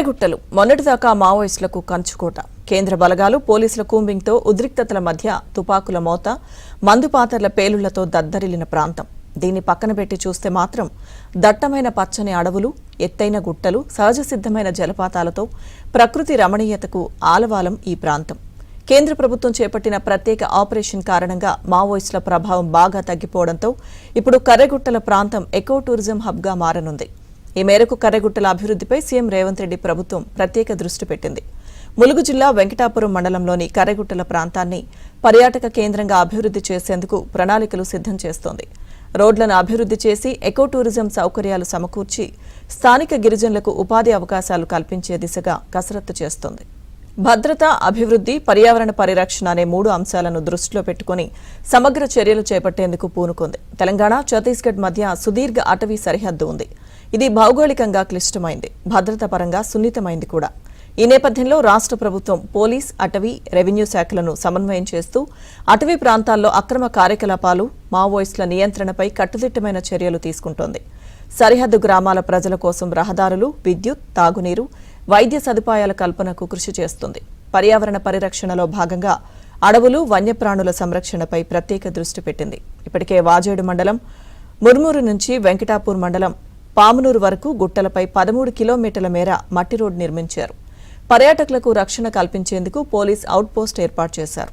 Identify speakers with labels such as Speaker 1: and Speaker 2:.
Speaker 1: కర్రెగుట్టలు మొన్నటిదాకా మావోయిస్టులకు కంచుకోట. కేంద్ర బలగాలు పోలీసుల కూంబింగ్తో ఉద్రిక్తతల మధ్య తుపాకుల మోత, మందుపాతర్ల పేలుళ్లతో దద్దరిల్లిన ప్రాంతం. దీన్ని పక్కన పెట్టి చూస్తే మాత్రం దట్టమైన పచ్చని అడవులు, ఎత్తైన గుట్టలు, సహజ సిద్ధమైన జలపాతాలతో ప్రకృతి రమణీయతకు ఆలవాలం ఈ ప్రాంతం. కేంద్ర ప్రభుత్వం చేపట్టిన ప్రత్యేక ఆపరేషన్ కారణంగా మావోయిస్టుల ప్రభావం బాగా తగ్గిపోవడంతో ఇప్పుడు కర్రెగుట్టల ప్రాంతం ఎకో టూరిజం హబ్గా మారనుంది. ఈ మేరకు కర్రెగుట్టల అభివృద్ధిపై సీఎం రేవంత్ రెడ్డి ప్రభుత్వం ప్రత్యేక దృష్టి పెట్టింది. ములుగు జిల్లా వెంకటాపురం మండలంలోని కర్రెగుట్టల ప్రాంతాన్ని పర్యాటక కేంద్రంగా అభివృద్ధి చేసేందుకు ప్రణాళికలు సిద్ధం చేస్తోంది. రోడ్లను అభివృద్ధి చేసి ఎకో టూరిజం సౌకర్యాలు సమకూర్చి స్థానిక గిరిజనులకు ఉపాధి అవకాశాలు కల్పించే దిశగా కసరత్తు చేస్తోంది. భద్రత, అభివృద్ధి, పర్యావరణ పరిరక్షణ అనే 3 అంశాలను దృష్టిలో పెట్టుకుని సమగ్ర చర్యలు చేపట్టేందుకు పూనుకుంది. తెలంగాణ, ఛత్తీస్గఢ్ మధ్య సుదీర్ఘ అటవీ సరిహద్దు ఉంది. ఇది భౌగోళికంగా క్లిష్టమైంది, భద్రతా పరంగా సున్నితమైంది కూడా. ఈ నేపథ్యంలో రాష్ట్ర ప్రభుత్వం పోలీస్, అటవీ, రెవెన్యూ శాఖలను సమన్వయం చేస్తూ అటవీ ప్రాంతాల్లో అక్రమ కార్యకలాపాలు, మావోయిస్టుల నియంత్రణపై కట్టుదిట్టమైన చర్యలు తీసుకుంటోంది. సరిహద్దు గ్రామాల ప్రజల కోసం రహదారులు, విద్యుత్, తాగునీరు, వైద్య సదుపాయాల కల్పనకు కృషి చేస్తుంది. పర్యావరణ పరిరక్షణలో భాగంగా అడవులు, వన్యప్రాణుల సంరక్షణపై ప్రత్యేక దృష్టి పెట్టింది. ఇప్పటికే వాజేడు మండలం ముర్మూరు నుంచి వెంకటాపూర్ మండలం పామునూరు వరకు గుట్టలపై 13 కిలోమీటర్ల మేర మట్టి రోడ్డు నిర్మించారు. పర్యాటకులకు రక్షణ కల్పించేందుకు పోలీస్ అవుట్ పోస్ట్ ఏర్పాటు చేశారు.